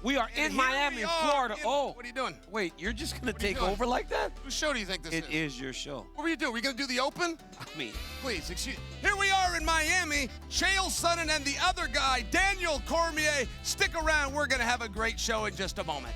We are in Miami, Florida. Oh. What are you doing? Wait, you're just going to take over like that? Whose show do you think this is? It is your show. What were you doing? Were you going to do the open? I mean. Please, excuse. Here we are in Miami. Chael Sonnen and the other guy, Daniel Cormier. Stick around. We're going to have a great show in just a moment.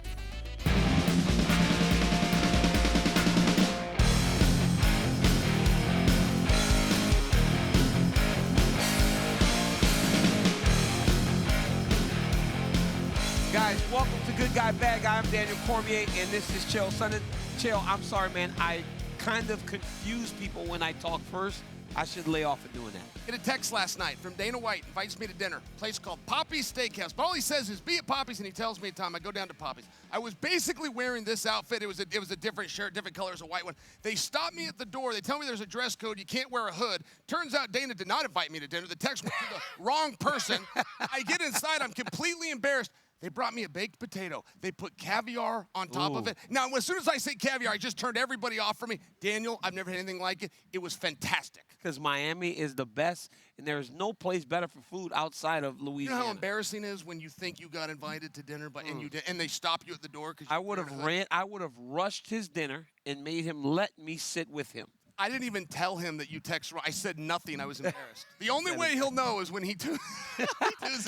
Guys, welcome to Good Guy, Bad Guy. I'm Daniel Cormier, and this is Chael Sonnen. Chael, I'm sorry, man. I kind of confuse people when I talk first. I should lay off of doing that. Get a text last night from Dana White, invites me to dinner. A place called Poppy's Steakhouse. But all he says is, be at Poppy's, and he tells me a time. I go down to Poppy's. I was basically wearing this outfit. It was a different shirt, different color, it was a white one. They stop me at the door. They tell me there's a dress code. You can't wear a hood. Turns out Dana did not invite me to dinner. The text went to the wrong person. I get inside. I'm completely embarrassed. They brought me a baked potato. They put caviar on top of it. Now, as soon as I say caviar, I just turned everybody off from me. Daniel, I've never had anything like it. It was fantastic. Because Miami is the best, and there is no place better for food outside of Louisiana. You know how embarrassing it is when you think you got invited to dinner, but and they stop you at the door? I would have rushed his dinner and made him let me sit with him. I didn't even tell him that you text. I said nothing. I was embarrassed. The only way he'll know is when he tunes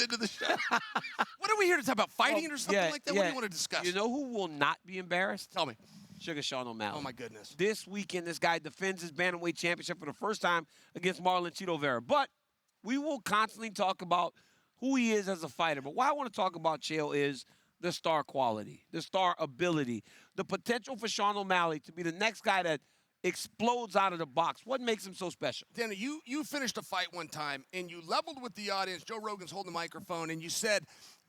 into the show. What are we here to talk about? Fighting or something like that? What do you want to discuss? You know who will not be embarrassed? Tell me. Suga Show O'Malley. Oh, my goodness. This weekend, this guy defends his bantamweight championship for the first time against Marlon Chito Vera. But we will constantly talk about who he is as a fighter. But why I want to talk about Chael is the star quality, the star ability, the potential for Sean O'Malley to be the next guy that explodes out of the box. What makes him so special? Danny, you finished a fight one time, and you leveled with the audience. Joe Rogan's holding the microphone, and you said,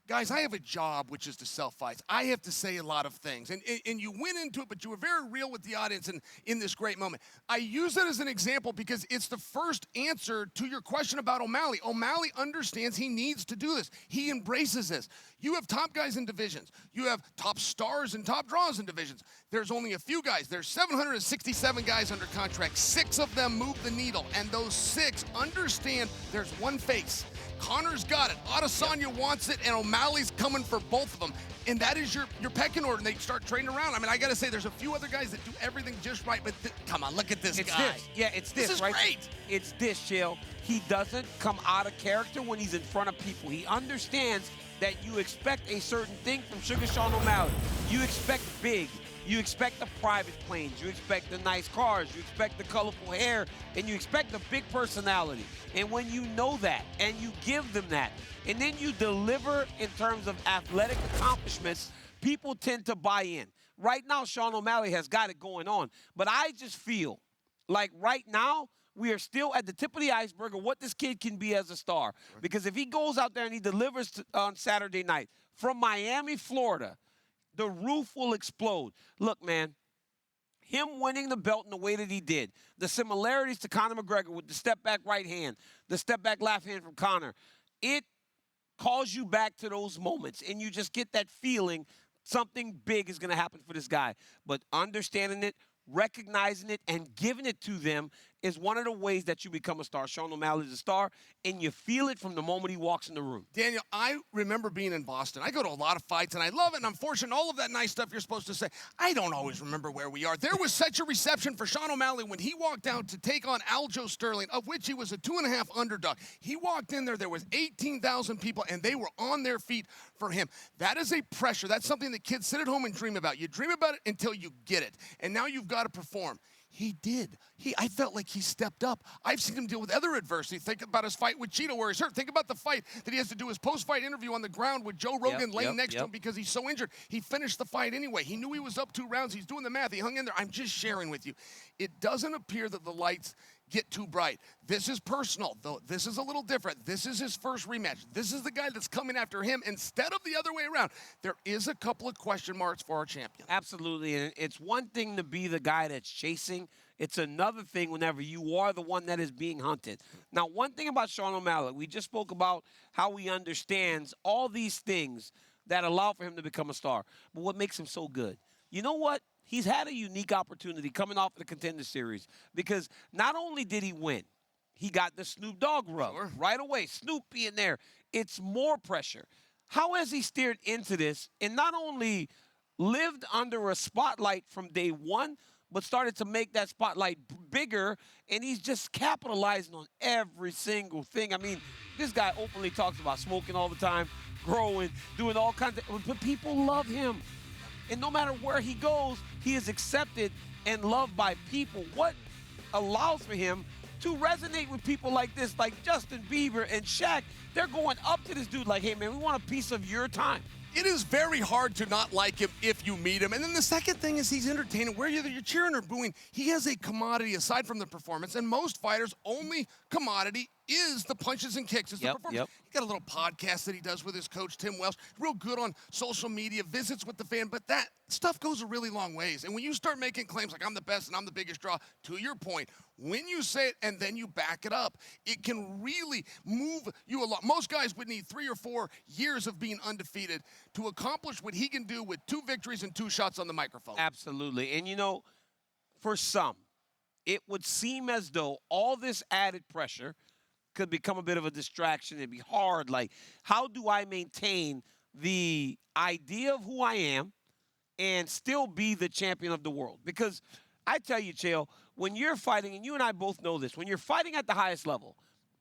guys, I have a job, which is to sell fights. I have to say a lot of things. And you went into it, but you were very real with the audience in this great moment. I use it as an example because it's the first answer to your question about O'Malley. O'Malley understands he needs to do this. He embraces this. You have top guys in divisions. You have top stars and top draws in divisions. There's only a few guys. There's 767 guys under contract. 6 of them move the needle, and those 6 understand there's one face. Conor's got it. Adesanya wants it, and O'Malley's coming for both of them. And that is your pecking order, and they start trading around. I mean, I got to say, there's a few other guys that do everything just right, but come on, look at this guy. Yeah, it's this, This is right? great. It's this, Chael. He doesn't come out of character when he's in front of people. He understands that you expect a certain thing from Suga Show O'Malley. You expect big. You expect the private planes, you expect the nice cars, you expect the colorful hair, and you expect the big personality. And when you know that, and you give them that, and then you deliver in terms of athletic accomplishments, people tend to buy in. Right now, Sean O'Malley has got it going on. But I just feel like right now, we are still at the tip of the iceberg of what this kid can be as a star. Because if he goes out there and he delivers on Saturday night from Miami, Florida, the roof will explode. Look, man, him winning the belt in the way that he did, the similarities to Conor McGregor with the step-back right hand, the step-back left hand from Conor, it calls you back to those moments, and you just get that feeling something big is going to happen for this guy. But understanding it, recognizing it, and giving it to them is one of the ways that you become a star. Sean O'Malley is a star, and you feel it from the moment he walks in the room. Daniel, I remember being in Boston. I go to a lot of fights, and I love it, and I'm fortunate, all of that nice stuff you're supposed to say. I don't always remember where we are. There was such a reception for Sean O'Malley when he walked out to take on Aljo Sterling, of which he was a 2.5 underdog. He walked in there was 18,000 people, and they were on their feet for him. That is a pressure. That's something that kids sit at home and dream about. You dream about it until you get it, and now you've got to perform. He did. I felt like he stepped up. I've seen him deal with other adversity. Think about his fight with Chito where he's hurt. Think about the fight that he has to do his post-fight interview on the ground with Joe Rogan laying next to him because he's so injured. He finished the fight anyway. He knew he was up 2 rounds. He's doing the math. He hung in there. I'm just sharing with you. It doesn't appear that the lights get too bright. This is personal, though. This is a little different. This is his first rematch. This is the guy that's coming after him instead of the other way around. There is a couple of question marks for our champion. Absolutely, and it's one thing to be the guy that's chasing. It's another thing whenever you are the one that is being hunted. Now, one thing about Sean O'Malley, we just spoke about how he understands all these things that allow for him to become a star. But what makes him so good? You know what? He's had a unique opportunity coming off of the Contender Series because not only did he win, he got the Snoop Dogg rub right away. Snoop being there, it's more pressure. how has he steered into this and not only lived under a spotlight from day one, but started to make that spotlight bigger, and he's just capitalizing on every single thing. I mean, this guy openly talks about smoking all the time, growing, doing all kinds of, but people love him. And no matter where he goes, he is accepted and loved by people. What allows for him to resonate with people like this, like Justin Bieber and Shaq? They're going up to this dude like, hey, man, we want a piece of your time. It is very hard to not like him if you meet him. And then the second thing is he's entertaining. Whether you're cheering or booing, he has a commodity aside from the performance. And most fighters' only commodity is the punches and kicks. Is the performance. He got a little podcast that he does with his coach, Tim Welsh. Real good on social media, visits with the fan. But that stuff goes a really long ways. And when you start making claims like I'm the best and I'm the biggest draw, to your point, when you say it and then you back it up, it can really move you a lot. Most guys would need 3 or 4 years of being undefeated to accomplish what he can do with 2 victories and 2 shots on the microphone. Absolutely. And, you know, for some, it would seem as though all this added pressure could become a bit of a distraction. It'd be hard. Like, how do I maintain the idea of who I am and still be the champion of the world? Because I tell you, Chael, when you're fighting, and you and I both know this, when you're fighting at the highest level,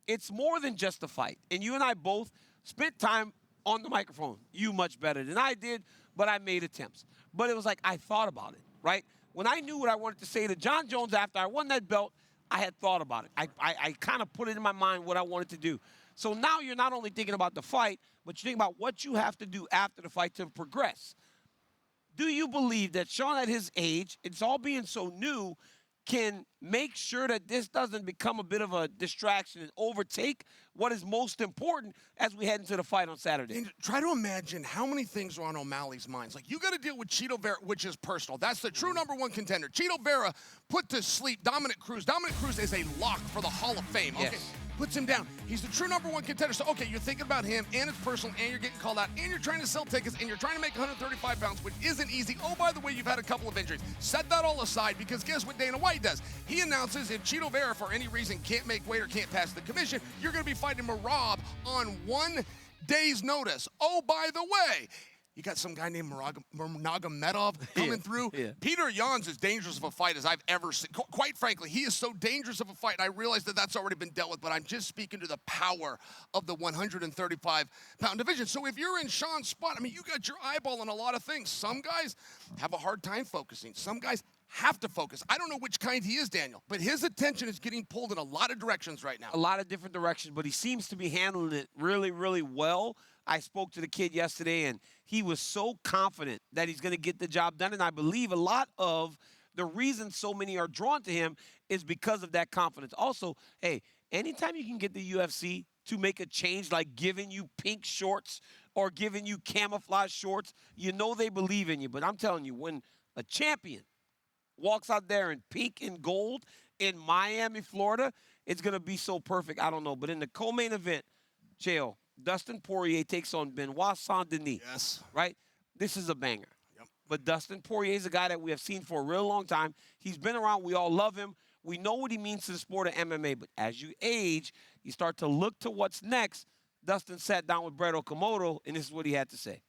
it's more than just a fight. And you and I both spent time on the microphone. You much better than I did, but I made attempts. But it was like I thought about it, right? When I knew what I wanted to say to John Jones after I won that belt, I had thought about it. I kind of put it in my mind what I wanted to do. So now you're not only thinking about the fight, but you're thinking about what you have to do after the fight to progress. Do you believe that Sean, at his age, it's all being so new, can make sure that this doesn't become a bit of a distraction and overtake what is most important as we head into the fight on Saturday? And try to imagine how many things are on O'Malley's minds. Like, you got to deal with Chito Vera, which is personal. That's the true #1 contender. Chito Vera put to sleep Dominic Cruz. Dominic Cruz is a lock for the Hall of Fame. Okay. Yes. Puts him down. He's the true #1 contender. So, okay, you're thinking about him, and it's personal, and you're getting called out, and you're trying to sell tickets, and you're trying to make 135 pounds, which isn't easy. Oh, by the way, you've had a couple of injuries. Set that all aside, because guess what Dana White does? He announces if Chito Vera, for any reason, can't make weight or can't pass the commission, you're going to be fighting Marab on 1 day's notice. Oh, by the way, you got some guy named Nurmagomedov coming through. Peter Yan's as dangerous of a fight as I've ever seen. Quite frankly, he is so dangerous of a fight, and I realize that that's already been dealt with, but I'm just speaking to the power of the 135-pound division. So if you're in Sean's spot, I mean, you got your eyeball on a lot of things. Some guys have a hard time focusing. Some guys have to focus. I don't know which kind he is, Daniel, but his attention is getting pulled in a lot of directions right now. A lot of different directions, but he seems to be handling it really, really well. I spoke to the kid yesterday, and he was so confident that he's going to get the job done, and I believe a lot of the reason so many are drawn to him is because of that confidence. Also, hey, anytime you can get the UFC to make a change, like giving you pink shorts or giving you camouflage shorts, you know they believe in you. But I'm telling you, when a champion walks out there in pink and gold in Miami, Florida, it's going to be so perfect. I don't know. But in the co-main event, Chael, Dustin Poirier takes on Benoit Saint-Denis. Yes. Right? This is a banger. Yep. But Dustin Poirier is a guy that we have seen for a real long time. He's been around. We all love him. We know what he means to the sport of MMA. But as you age, you start to look to what's next. Dustin sat down with Brett Okamoto, and this is what he had to say.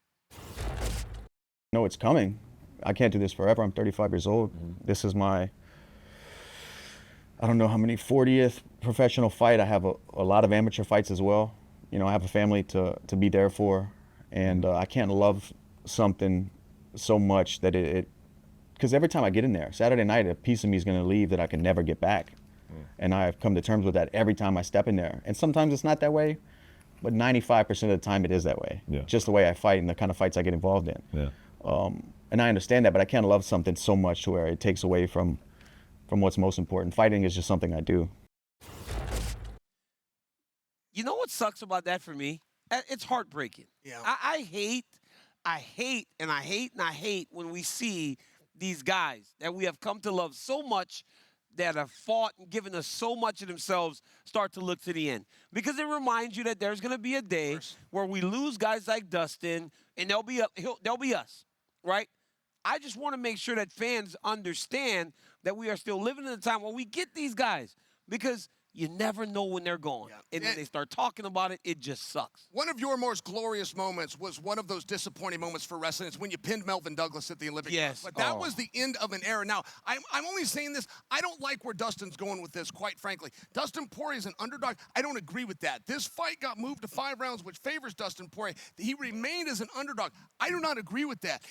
No, it's coming. I can't do this forever. I'm 35 years old. This is my, I don't know how many, 40th professional fight. I have a lot of amateur fights as well. You know, I have a family to be there for, and I can't love something so much that because every time I get in there, Saturday night, a piece of me is going to leave that I can never get back. And I've come to terms with that every time I step in there. And sometimes it's not that way, but 95% of the time it is that way. Just the way I fight and the kind of fights I get involved in. And I understand that, but I can't love something so much to where it takes away from what's most important. Fighting is just something I do. You know what sucks about that for me? It's heartbreaking. Yeah. I hate when we see these guys that we have come to love so much, that have fought and given us so much of themselves, start to look to the end. Because it reminds you that there's going to be a day where we lose guys like Dustin, and they'll be us, right? I just want to make sure that fans understand that we are still living in a time where we get these guys. Because you never know when they're going. Yeah. And when they start talking about it, it just sucks. One of your most glorious moments was one of those disappointing moments for wrestling. It's when you pinned Melvin Douglas at the Olympic Games. But that was the end of an era. Now, I'm only saying this. I don't like where Dustin's going with this, quite frankly. Dustin Poirier is an underdog. I don't agree with that. This fight got moved to 5 rounds, which favors Dustin Poirier. He remained as an underdog. I do not agree with that.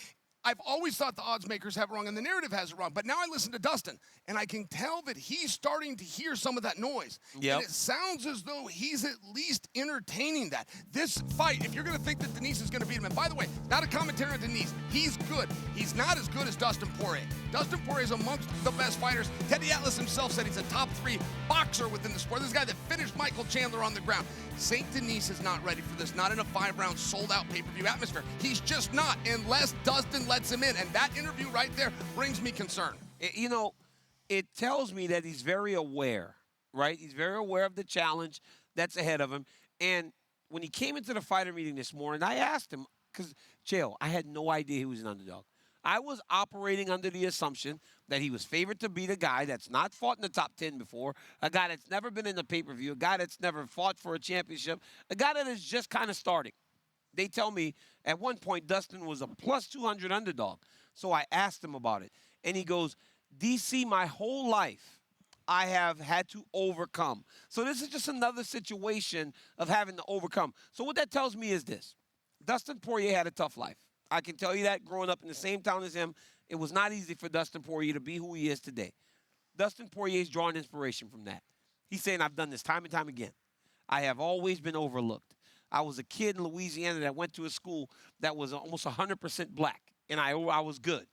I've always thought the odds makers have it wrong and the narrative has it wrong. But now I listen to Dustin, and I can tell that he's starting to hear some of that noise. Yep. And it sounds as though he's at least entertaining that. This fight, if you're going to think that Denis is going to beat him, and by the way, not a commentary on Denis. He's good. He's not as good as Dustin Poirier. Dustin Poirier is amongst the best fighters. Teddy Atlas himself said he's a top 3 boxer within the sport. This guy that finished Michael Chandler on the ground. St. Denis is not ready for this, not in a 5-round sold-out pay-per-view atmosphere. He's just not, unless Dustin lets him in. And that interview right there brings me concern. You know, it tells me that he's very aware, right? He's very aware of the challenge that's ahead of him. And when he came into the fighter meeting this morning, I asked him, because, Chael, I had no idea he was an underdog. I was operating under the assumption that he was favored to beat a guy that's not fought in the top 10 before, a guy that's never been in the pay-per-view, a guy that's never fought for a championship, a guy that is just kind of starting. They tell me at one point Dustin was a plus 200 underdog. So I asked him about it. And he goes, DC, my whole life, I have had to overcome. So this is just another situation of having to overcome. So what that tells me is this. Dustin Poirier had a tough life. I can tell you that growing up in the same town as him, it was not easy for Dustin Poirier to be who he is today. Dustin Poirier is drawing inspiration from that. He's saying, I've done this time and time again. I have always been overlooked. I was a kid in Louisiana that went to a school that was almost 100% black, and I was good.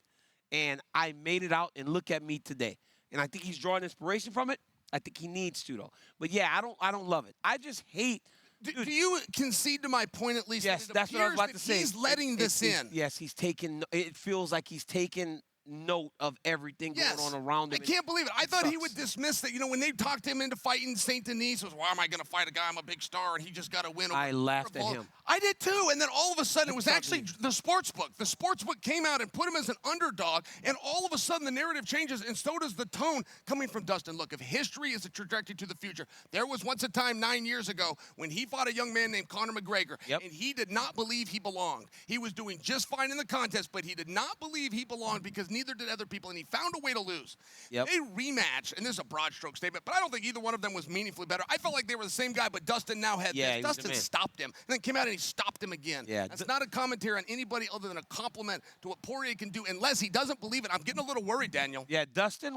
And I made it out, and look at me today. And I think he's drawing inspiration from it. I think he needs to, though. But, yeah, I don't love it. I just hate – do you concede to my point at least? Yes, that's what I was about to say. He's letting this in. Yes, he's taking – it feels like he's taking – note of everything going on around him. I can't believe it. I thought he would dismiss that. You know, when they talked him into fighting St. Denis, was, why am I going to fight a guy? I'm a big star, and he just got to win. I laughed at him. I did too. And then all of a sudden, it was actually the sports book. The sports book came out and put him as an underdog, and all of a sudden, the narrative changes, and so does the tone coming from Dustin. Look, if history is a trajectory to the future, there was once a time 9 years ago when he fought a young man named Conor McGregor, and he did not believe he belonged. He was doing just fine in the contest, but he did not believe he belonged because neither did other people. And he found a way to lose. They rematch, and this is a broad stroke statement, but I don't think either one of them was meaningfully better. I felt like they were the same guy, but Dustin now had this. Dustin stopped him, and then came out and he stopped him again. That's not a commentary on anybody other than a compliment to what Poirier can do, unless he doesn't believe it. I'm getting a little worried, Daniel. Yeah, Dustin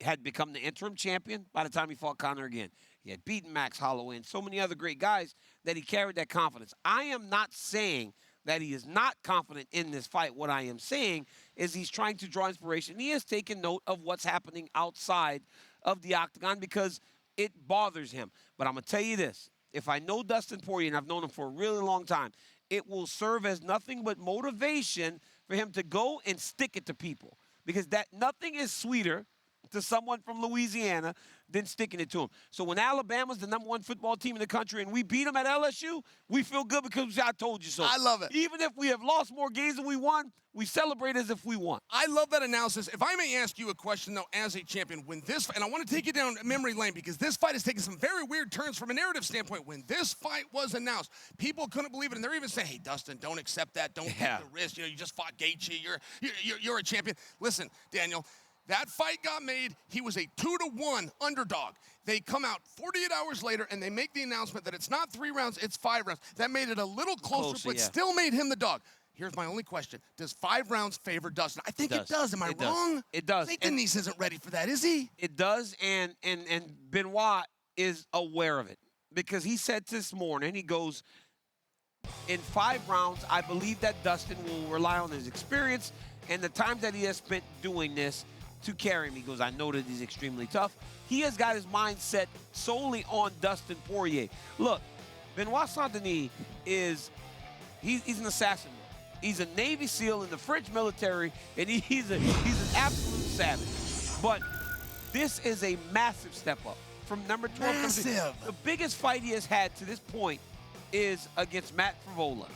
had become the interim champion by the time he fought Conor again. He had beaten Max Holloway and so many other great guys that he carried that confidence. I am not saying that he is not confident in this fight. What I am saying is he's trying to draw inspiration. He has taken note of what's happening outside of the octagon because it bothers him. But I'm going to tell you this. If I know Dustin Poirier, and I've known him for a really long time, it will serve as nothing but motivation for him to go and stick it to people. Because nothing is sweeter to someone from Louisiana than sticking it to him. So when Alabama's the #1 football team in the country and we beat them at LSU, we feel good because I told you so. I love it. Even if we have lost more games than we won, we celebrate as if we won. I love that analysis. If I may ask you a question, though, as a champion, when this, and I want to take you down memory lane because this fight has taken some very weird turns from a narrative standpoint. When this fight was announced, people couldn't believe it, and they're even saying, hey, Dustin, don't accept that. Don't take the risk. You know, you just fought Gaethje. You're a champion. Listen, Daniel, that fight got made. He was a 2-1 underdog. They come out 48 hours later, and they make the announcement that it's not 3 rounds, it's 5 rounds. That made it a little closer, but still made him the dog. Here's my only question. Does 5 rounds favor Dustin? I think it does. Am I wrong? It does. I think Denis isn't ready for that, is he? It does, and Benoit is aware of it. Because he said this morning, he goes, in 5 rounds, I believe that Dustin will rely on his experience and the time that he has spent doing this to carry him. He goes, I know that he's extremely tough. He has got his mind set solely on Dustin Poirier. Look, Benoit Saint-Denis he's an assassin. He's a Navy SEAL in the French military, and he's an absolute savage. But this is a massive step up from number 12. Massive. The biggest fight he has had to this point is against Matt Frevola.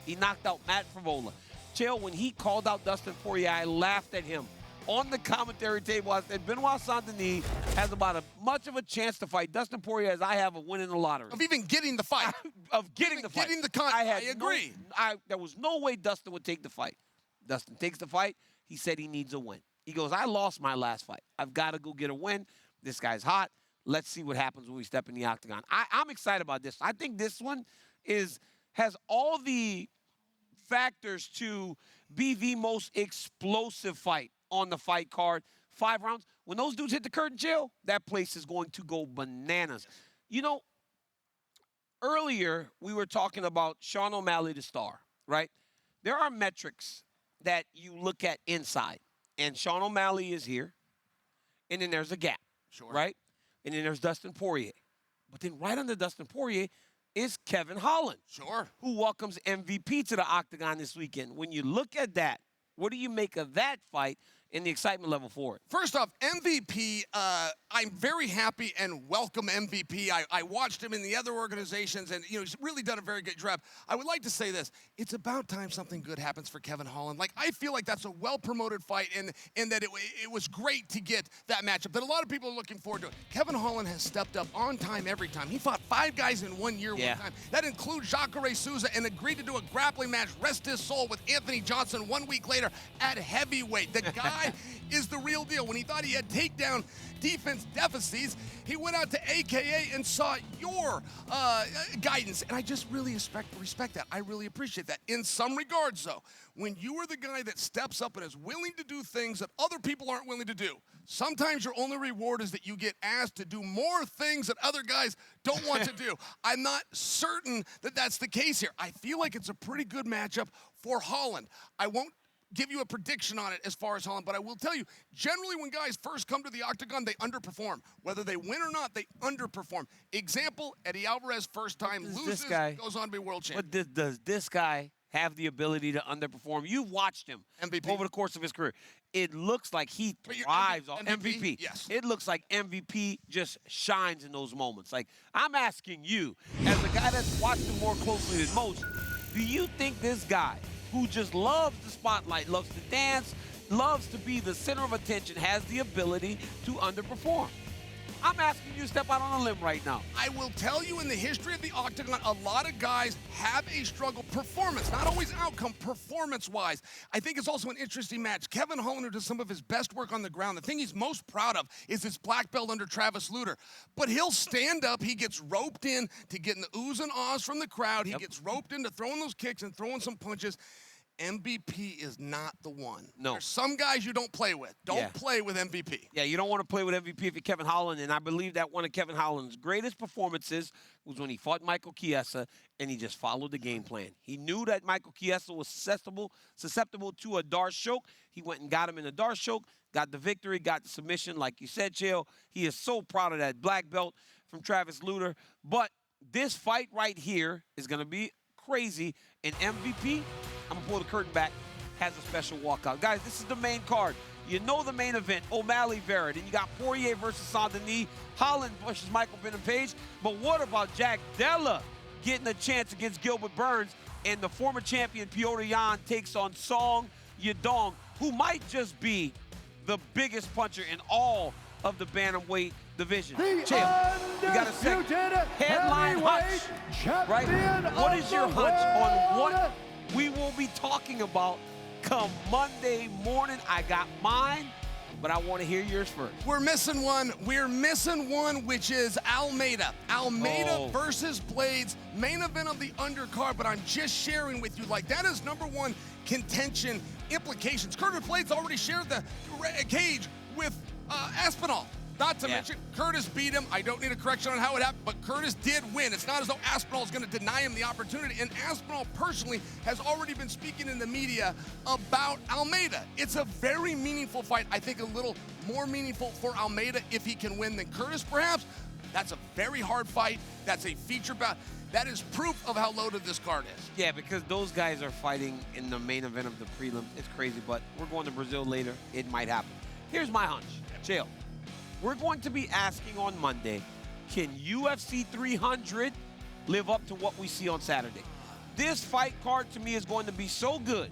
He knocked out Matt Frevola. Chael, when he called out Dustin Poirier, I laughed at him on the commentary table, I said Benoit Saint-Denis has about as much of a chance to fight Dustin Poirier as I have of winning the lottery. Of even getting the fight. Of getting the fight. I agree. There was no way Dustin would take the fight. Dustin takes the fight. He said he needs a win. He goes, I lost my last fight. I've got to go get a win. This guy's hot. Let's see what happens when we step in the octagon. I'm excited about this. I think this one has all the factors to be the most explosive fight on the fight card. 5 rounds. When those dudes hit the curtain, Chael, that place is going to go bananas. You know, earlier we were talking about Sean O'Malley, the star, right? There are metrics that you look at inside. And Sean O'Malley is here. And then there's a gap, right? And then there's Dustin Poirier. But then right under Dustin Poirier is Kevin Holland, who welcomes MVP to the octagon this weekend. When you look at that, what do you make of that fight and the excitement level for it? First off, MVP, I'm very happy and welcome MVP. I watched him in the other organizations, and he's really done a very good job. I would like to say this. It's about time something good happens for Kevin Holland. Like, I feel like that's a well-promoted fight, and that it was great to get that matchup that a lot of people are looking forward to. Kevin Holland has stepped up on time every time. He fought 5 guys in 1 year one time. That includes Jacare Souza, and agreed to do a grappling match, rest his soul, with Anthony Johnson 1 week later at heavyweight. The guy is the real deal. When he thought he had takedown defense deficits, he went out to AKA and saw your guidance. And I just really respect that. I really appreciate that. In some regards, though, when you are the guy that steps up and is willing to do things that other people aren't willing to do, sometimes your only reward is that you get asked to do more things that other guys don't want to do. I'm not certain that that's the case here. I feel like it's a pretty good matchup for Holland. I won't give you a prediction on it as far as Holland, but I will tell you, generally when guys first come to the octagon, they underperform. Whether they win or not, they underperform. Example, Eddie Alvarez, first time loses, goes on to be world champion. But does this guy have the ability to underperform? You've watched him MVP over the course of his career. It looks like he thrives on MVP. Yes. It looks like MVP just shines in those moments. Like, I'm asking you, as a guy that's watched him more closely than most, do you think this guy, who just loves the spotlight, loves to dance, loves to be the center of attention, has the ability to underperform? I'm asking you to step out on a limb right now. I will tell you, in the history of the octagon, a lot of guys have a struggle performance, not always outcome, performance-wise. I think it's also an interesting match. Kevin Holland, who does some of his best work on the ground, the thing he's most proud of is his black belt under Travis Lutter. But he'll stand up, he gets roped in to getting the oohs and ahs from the crowd. He gets roped into throwing those kicks and throwing some punches. MVP is not the one. No. There's some guys you don't play with. Don't play with MVP. Yeah, you don't want to play with MVP if you're Kevin Holland, and I believe that one of Kevin Holland's greatest performances was when he fought Michael Chiesa, and he just followed the game plan. He knew that Michael Chiesa was susceptible to a Darce choke. He went and got him in a Darce choke, got the victory, got the submission. Like you said, Chael, he is so proud of that black belt from Travis Lutter. But this fight right here is going to be crazy, and MVP, I'm going to pull the curtain back, has a special walkout. Guys, this is the main card. You know the main event, O'Malley, Vera. Then you got Poirier versus Saint-Denis, Holland versus Michael Venom-Page. But what about Jack Della getting a chance against Gilbert Burns, and the former champion Petr Yan takes on Song Yadong, who might just be the biggest puncher in all of the bantamweight division. Chael, you got a second. Headline hunch, right? What is your hunch on what we will be talking about come Monday morning? I got mine, but I want to hear yours first. We're missing one. We're missing one, which is Almeida. Almeida versus Blades, main event of the undercard, but I'm just sharing with you, like, that is #1 contention implications. Curtis Blades already shared the cage with Aspinall. Not to mention, Curtis beat him. I don't need a correction on how it happened, but Curtis did win. It's not as though Aspinall is going to deny him the opportunity. And Aspinall personally has already been speaking in the media about Almeida. It's a very meaningful fight. I think a little more meaningful for Almeida if he can win than Curtis, perhaps. That's a very hard fight. That's a feature bout. That is proof of how loaded this card is. Yeah, because those guys are fighting in the main event of the prelims. It's crazy, but we're going to Brazil later. It might happen. Here's my hunch. Chael. We're going to be asking on Monday, can UFC 300 live up to what we see on Saturday? This fight card to me is going to be so good.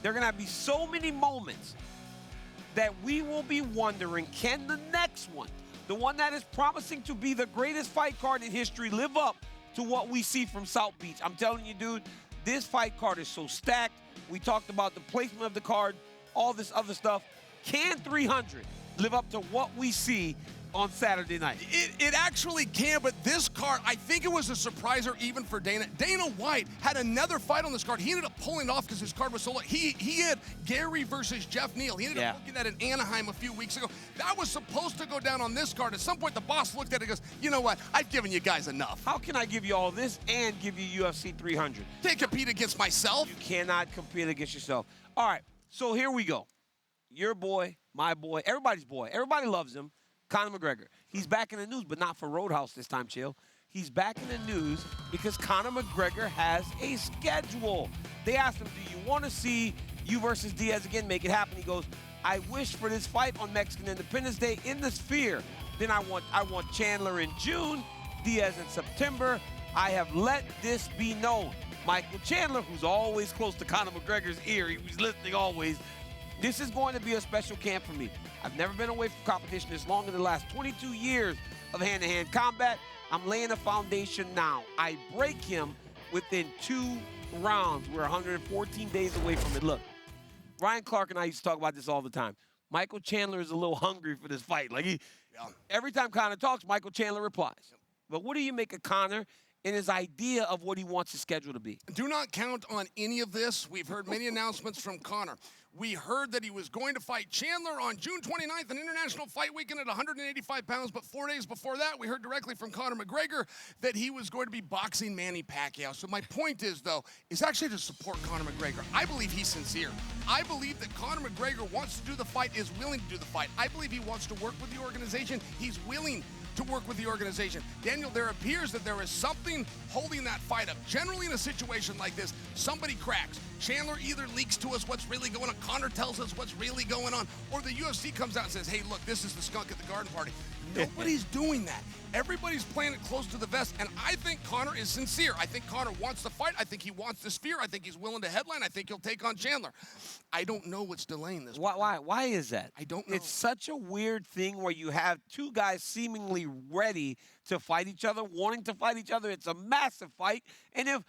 There are going to be so many moments that we will be wondering, can the next one, the one that is promising to be the greatest fight card in history, live up to what we see from South Beach? I'm telling you, dude, this fight card is so stacked. We talked about the placement of the card, all this other stuff. Can 300 live up to what we see on Saturday night? It actually can, but this card, I think it was a surpriser even for Dana. Dana White had another fight on this card. He ended up pulling it off because his card was so low. He had Gary versus Jeff Neal. He ended up looking at it in Anaheim a few weeks ago. That was supposed to go down on this card. At some point, the boss looked at it and goes, you know what? I've given you guys enough. How can I give you all this and give you UFC 300? Can't compete against myself. You cannot compete against yourself. All right, so here we go. Your boy, my boy, everybody's boy. Everybody loves him. Conor McGregor. He's back in the news, but not for Roadhouse this time, Chael. He's back in the news because Conor McGregor has a schedule. They asked him, do you want to see you versus Diaz again? Make it happen. He goes, I wish for this fight on Mexican Independence Day in the Sphere. Then I want Chandler in June, Diaz in September. I have let this be known. Michael Chandler, who's always close to Conor McGregor's ear, he was listening always. This is going to be a special camp for me. I've never been away from competition this long in the last 22 years of hand-to-hand combat. I'm laying a foundation now. I break him within 2 rounds. We're 114 days away from it. Look, Ryan Clark and I used to talk about this all the time. Michael Chandler is a little hungry for this fight. Like every time Conor talks, Michael Chandler replies. But what do you make of Conor and his idea of what he wants his schedule to be? Do not count on any of this. We've heard many announcements from Conor. We heard that he was going to fight Chandler on June 29th, an international fight weekend at 185 pounds, but 4 days before that, we heard directly from Conor McGregor that he was going to be boxing Manny Pacquiao. So my point is, though, is actually to support Conor McGregor. I believe he's sincere. I believe that Conor McGregor wants to do the fight, is willing to do the fight. I believe he wants to work with the organization. He's willing to work with the organization. Daniel, there appears that there is something holding that fight up. Generally in a situation like this, somebody cracks. Chandler either leaks to us what's really going on, Conor tells us what's really going on, or the UFC comes out and says, hey, look, this is the skunk at the garden party. Nobody's doing that. Everybody's playing it close to the vest, and I think Conor is sincere. I think Conor wants to fight. I think he wants the Sphere. I think he's willing to headline. I think he'll take on Chandler. I don't know what's delaying this. Why is that? I don't know. It's such a weird thing where you have two guys seemingly ready to fight each other, wanting to fight each other. It's a massive fight, and if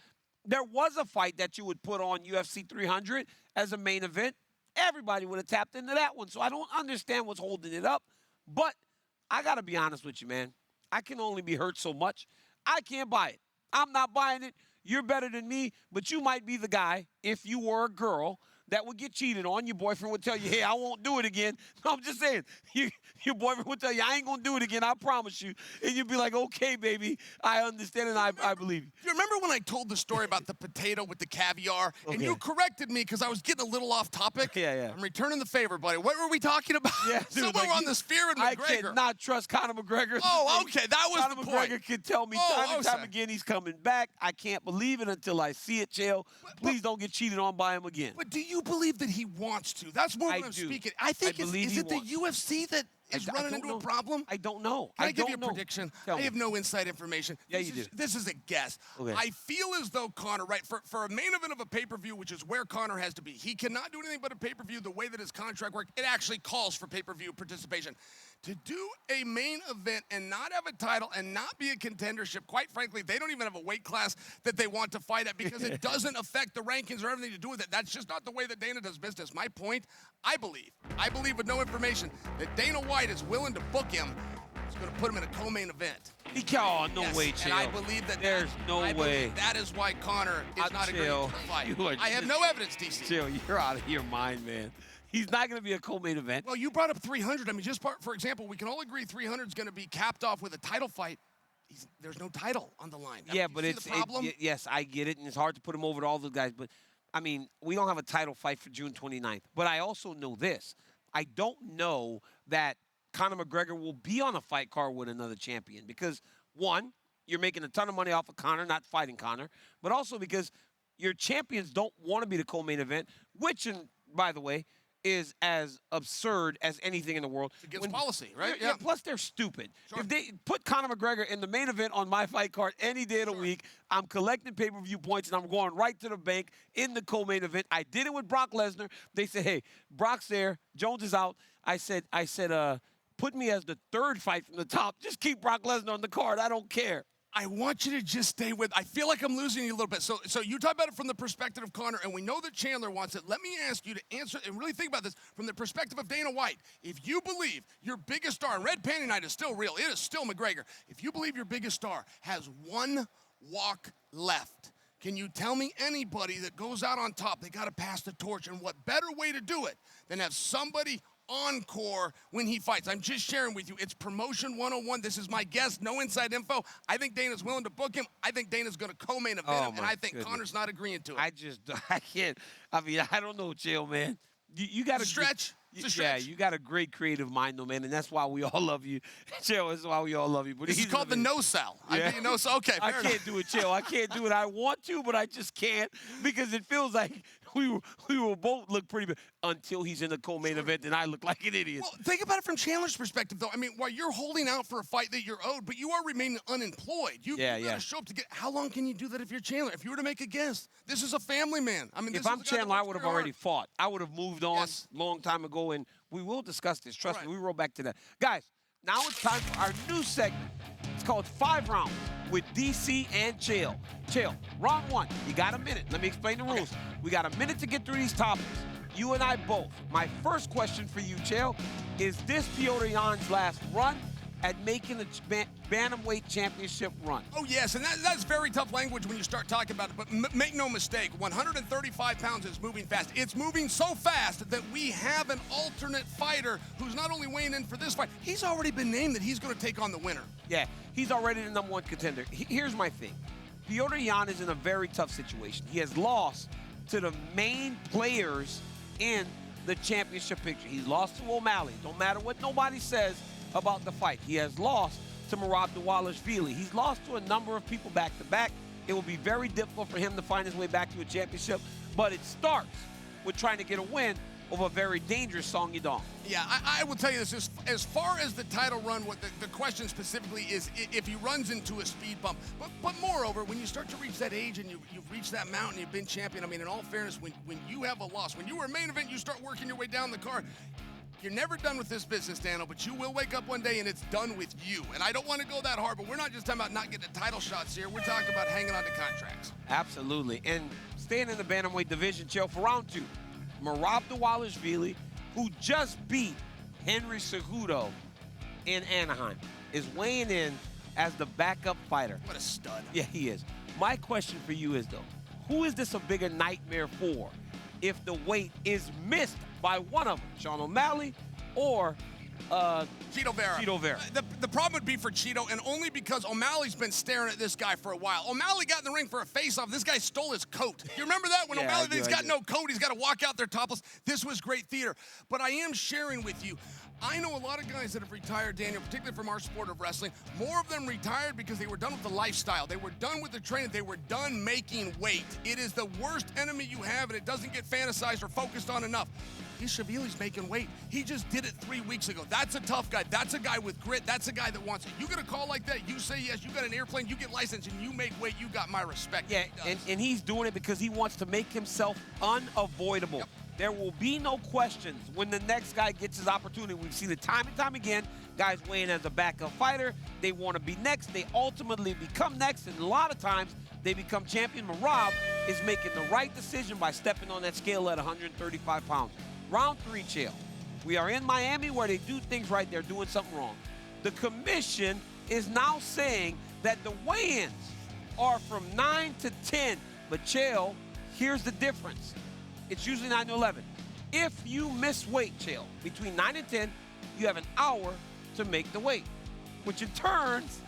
there was a fight that you would put on UFC 300 as a main event, everybody would have tapped into that one. So I don't understand what's holding it up. But I got to be honest with you, man. I can only be hurt so much. I can't buy it. I'm not buying it. You're better than me, but you might be the guy, if you were a girl, that would get cheated on. Your boyfriend would tell you, hey, I won't do it again. No, I'm just saying, your boyfriend would tell you, I ain't going to do it again, I promise you. And you'd be like, okay, baby, I understand and I believe you. You remember when I told the story about the potato with the caviar? Okay. And you corrected me because I was getting a little off topic? Yeah. I'm returning the favor, buddy. What were we talking about? Yeah, dude, Somewhere on the Sphere and McGregor. I cannot trust Conor McGregor. Oh, okay, that was Conor the point. McGregor can tell me time and time again he's coming back. I can't believe it until I see it, Chael. Please don't get cheated on by him again. But do you believe that he wants to? That's more what I'm speaking. I think is it the UFC that is running into a problem? I don't know. Can I give you a prediction? I have no inside information. Yeah, you do. This is a guess. Okay. I feel as though Conor, right, for a main event of a pay-per-view, which is where Conor has to be, he cannot do anything but a pay-per-view the way that his contract works. It actually calls for pay-per-view participation. To do a main event and not have a title and not be a contendership, quite frankly, they don't even have a weight class that they want to fight at because it doesn't affect the rankings or everything to do with it. That's just not the way that Dana does business. My point, I believe with no information, that Dana White is willing to book him. He's going to put him in a co-main event. Oh, no way, Chael. And I believe that there's no way. That is why Conor is not agreeing to the fight. I have no evidence, DC. Chael, you're out of your mind, man. He's not going to be a co-main event. Well, you brought up 300. I mean, for example, we can all agree 300 is going to be capped off with a title fight. There's no title on the line. Yeah, but it's yes, I get it, and it's hard to put him over to all those guys. But I mean, we don't have a title fight for June 29th. But I also know this: I don't know that Conor McGregor will be on a fight card with another champion because one, you're making a ton of money off of Conor, not fighting Conor, but also because your champions don't want to be the co-main event. Which, and by the way, is as absurd as anything in the world. It's against policy, right? Yeah. Plus, they're stupid. Sure. If they put Conor McGregor in the main event on my fight card any day of the week, I'm collecting pay-per-view points and I'm going right to the bank in the co-main event. I did it with Brock Lesnar. They said, hey, Brock's there, Jones is out. I said, put me as the third fight from the top. Just keep Brock Lesnar on the card. I don't care. I want you to just stay with. I feel like I'm losing you a little bit. So you talk about it from the perspective of Conor, and we know that Chandler wants it. Let me ask you to answer and really think about this from the perspective of Dana White. If you believe your biggest star, and Red Panty Night is still real, it is still McGregor. If you believe your biggest star has one walk left, can you tell me anybody that goes out on top? They got to pass the torch, and what better way to do it than have somebody encore when he fights? I'm just sharing with you. It's promotion 101. This is my guess. No inside info. I think Dana's willing to book him. I think Dana's going to co-main event him, and I think Conor's not agreeing to it. I can't. I mean, I don't know, Chael, man. You got to stretch. Yeah, you got a great creative mind, though, man, and that's why we all love you. Chael, that's why we all love you. But this is called the no-sell. Yeah. Okay, I can't do it, Chael. I can't do it. I want to, but I just can't because it feels like we will both look pretty bad until he's in the co-main event, and I look like an idiot. Well, think about it from Chandler's perspective, though. I mean, while you're holding out for a fight that you're owed, but you are remaining unemployed. You got to show up to get. How long can you do that if you're Chandler? If you were to make a guess, this is a family man. I mean, if I'm Chandler, I would have already fought. I would have moved on long time ago, and we will discuss this. Trust me, we roll back to that. Guys, now it's time for our new segment. It's called 5 Rounds with DC and Chael. Chael, round 1, you got a minute. Let me explain the rules. We got a minute to get through these topics. You and I both. My first question for you, Chael, is this Petr Yan's last run at making the bantamweight championship run? Oh, yes, and that's very tough language when you start talking about it, but make no mistake, 135 pounds is moving fast. It's moving so fast that we have an alternate fighter who's not only weighing in for this fight, he's already been named that he's going to take on the winner. Yeah, he's already the #1 contender. Here's my thing. Petr Yan is in a very tough situation. He has lost to the main players in the championship picture. He's lost to O'Malley. Don't matter what nobody says about the fight. He has lost to Merab Dvalishvili. He's lost to a number of people back-to-back. It will be very difficult for him to find his way back to a championship, but it starts with trying to get a win over a very dangerous Song Yadong. Yeah, I will tell you this. As far as the title run, what the question specifically is if he runs into a speed bump. But moreover, when you start to reach that age and you've reached that mountain, you've been champion, I mean, in all fairness, when you have a loss, when you were a main event, you start working your way down the card. You're never done with this business, Daniel, but you will wake up one day and it's done with you. And I don't want to go that hard, but we're not just talking about not getting the title shots here. We're talking about hanging on to contracts. Absolutely. And staying in the bantamweight division, Chael, for round 2, Merab Dvalishvili, who just beat Henry Cejudo in Anaheim, is weighing in as the backup fighter. What a stud. Yeah, he is. My question for you is, though, who is this a bigger nightmare for if the weight is missed by one of them, Sean O'Malley or Chito Vera. Chito Vera. The problem would be for Chito, and only because O'Malley's been staring at this guy for a while. O'Malley got in the ring for a face-off. This guy stole his coat. You remember that? When O'Malley's got no coat, he's got to walk out there topless. This was great theater. But I am sharing with you, I know a lot of guys that have retired, Daniel, particularly from our sport of wrestling. More of them retired because they were done with the lifestyle. They were done with the training. They were done making weight. It is the worst enemy you have, and it doesn't get fantasized or focused on enough. Ishvili's making weight. He just did it 3 weeks ago. That's a tough guy. That's a guy with grit. That's a guy that wants it. You get a call like that, you say yes, you got an airplane, you get licensed, and you make weight, you got my respect. Yeah, and he's doing it because he wants to make himself unavoidable. Yep. There will be no questions when the next guy gets his opportunity. We've seen it time and time again. Guys weigh in as a backup fighter. They want to be next. They ultimately become next, and a lot of times they become champion. Merab is making the right decision by stepping on that scale at 135 pounds. Round 3, Chael. We are in Miami where they do things right. They're doing something wrong. The commission is now saying that the weigh-ins are from 9 to 10. But, Chael, here's the difference. It's usually 9 to 11. If you miss weight, Chael, between 9 and 10, you have an hour to make the weight, which in turns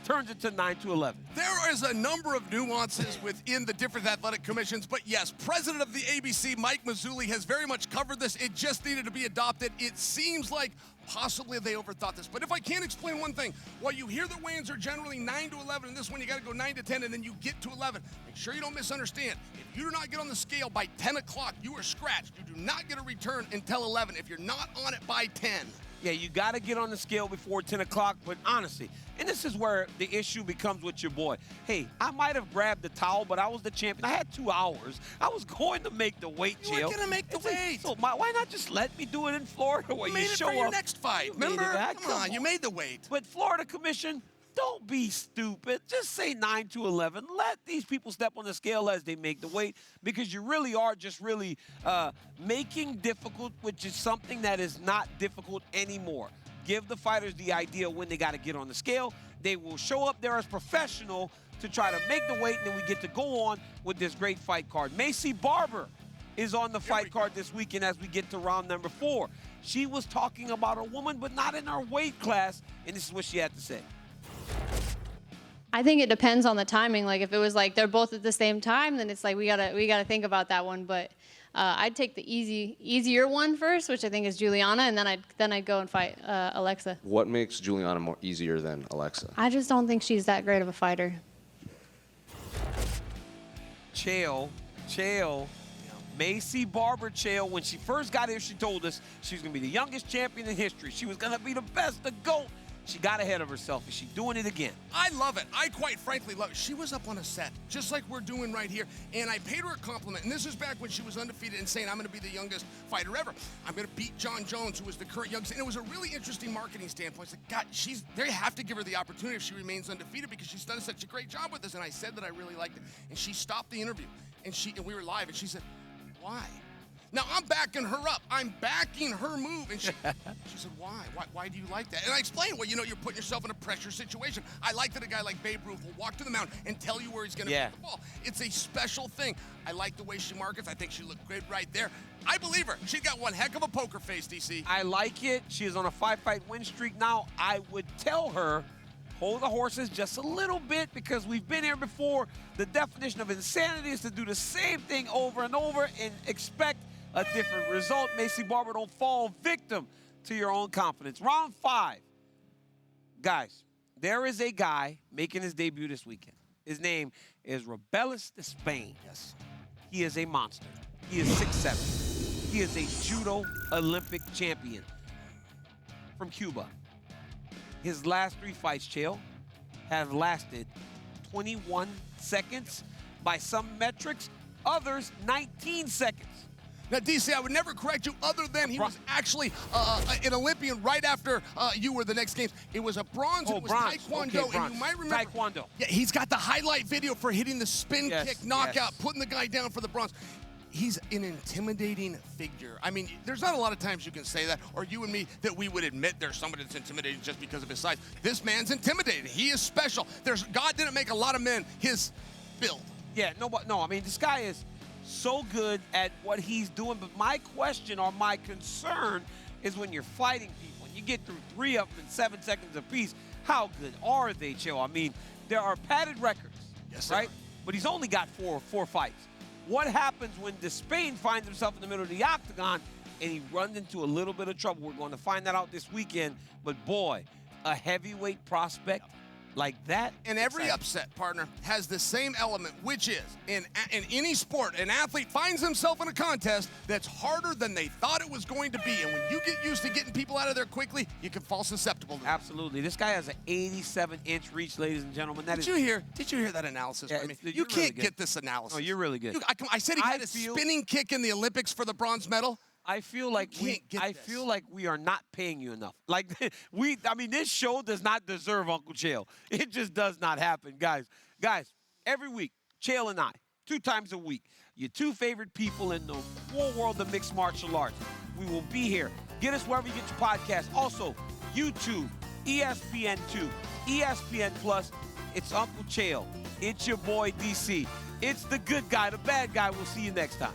it to 9 to 11. There is a number of nuances within the different athletic commissions, but yes, president of the ABC, Mike Mazzulli, has very much covered this. It just needed to be adopted. It seems like possibly they overthought this. But if I can't explain one thing, while you hear the weigh-ins are generally 9 to 11, and this one you got to go 9 to 10, and then you get to 11, make sure you don't misunderstand. If you do not get on the scale by 10 o'clock, you are scratched. You do not get a return until 11 if you're not on it by 10. Yeah, you got to get on the scale before 10 o'clock, but honestly, and this is where the issue becomes with your boy. Hey, I might have grabbed the towel, but I was the champion. I had 2 hours. I was going to make the weight, Chael. You were going to make the weight. So why not just let me do it in Florida where you made it show for your up? next fight. Remember? Come on, you made the weight. But Florida Commission, don't be stupid. Just say 9 to 11. Let these people step on the scale as they make the weight, because you really are just really making difficult, which is something that is not difficult anymore. Give the fighters the idea when they got to get on the scale. They will show up there as professional to try to make the weight, and then we get to go on with this great fight card. Macy Barber is on the fight card this weekend as we get to round number 4. She was talking about a woman, but not in her weight class, and this is what she had to say. I think it depends on the timing. Like if it was like they're both at the same time, then it's like we gotta think about that one. But I'd take the easier one first, which I think is Juliana, and then I'd go and fight Alexa. What makes Juliana more easier than Alexa? I just don't think she's that great of a fighter. Chael, Macy Barber Chael, when she first got here, she told us she was going to be the youngest champion in history. She was going to be the best, the GOAT. She got ahead of herself, and she's doing it again. I love it. I quite frankly love it. She was up on a set, just like we're doing right here, and I paid her a compliment, and this is back when she was undefeated and saying, I'm going to be the youngest fighter ever. I'm going to beat John Jones, who was the current youngest, and it was a really interesting marketing standpoint. It's like, God, they have to give her the opportunity if she remains undefeated, because she's done such a great job with this, and I said that I really liked it, and she stopped the interview, and we were live, and she said, why? Now, I'm backing her up. I'm backing her move. And she said, why? Why do you like that? And I explained, well, you're putting yourself in a pressure situation. I like that a guy like Babe Ruth will walk to the mound and tell you where he's going to put the ball. It's a special thing. I like the way she markets. I think she looked good right there. I believe her. She got one heck of a poker face, DC. I like it. She is on a 5-fight win streak now. I would tell her, hold the horses just a little bit, because we've been here before. The definition of insanity is to do the same thing over and over and expect a different result. Macy Barber, don't fall victim to your own confidence. Round 5. Guys, there is a guy making his debut this weekend. His name is Rebelis de Spain. Yes. He is a monster. He is 6'7". He is a judo Olympic champion from Cuba. His last 3 fights, Chael, have lasted 21 seconds by some metrics, others 19 seconds. Now, DC, I would never correct you other than he was actually an Olympian right after you were the next games. It was a bronze. Oh, it was bronze. Taekwondo, Okay, and you might remember. Taekwondo. Yeah, he's got the highlight video for hitting the spin kick knockout, putting the guy down for the bronze. He's an intimidating figure. I mean, there's not a lot of times you can say that, or you and me, that we would admit there's somebody that's intimidating just because of his size. This man's intimidating. He is special. God didn't make a lot of men his build. Yeah, no, I mean, this guy is so good at what he's doing, but my question or my concern is when you're fighting people and you get through 3 of them in 7 seconds apiece, how good are they, Chael? I mean, there are padded records, right? But he's only got four fights. What happens when Despain finds himself in the middle of the octagon and he runs into a little bit of trouble? We're going to find that out this weekend, but boy, a heavyweight prospect like that. And every upset, partner, has the same element, which is, in any sport, an athlete finds himself in a contest that's harder than they thought it was going to be. And when you get used to getting people out of there quickly, you can fall susceptible to that. Absolutely. This guy has an 87-inch reach, ladies and gentlemen. Did you hear that analysis from me? You can't get this analysis. Oh, you're really good. I said he had a spinning kick in the Olympics for the bronze medal. I feel like we are not paying you enough. Like I mean, this show does not deserve Uncle Chael. It just does not happen, guys. Guys, every week, Chael and I, 2 times a week, your 2 favorite people in the whole world of mixed martial arts. We will be here. Get us wherever you get your podcast. Also, YouTube, ESPN2, ESPN Plus. It's Uncle Chael. It's your boy DC. It's the good guy, the bad guy. We'll see you next time.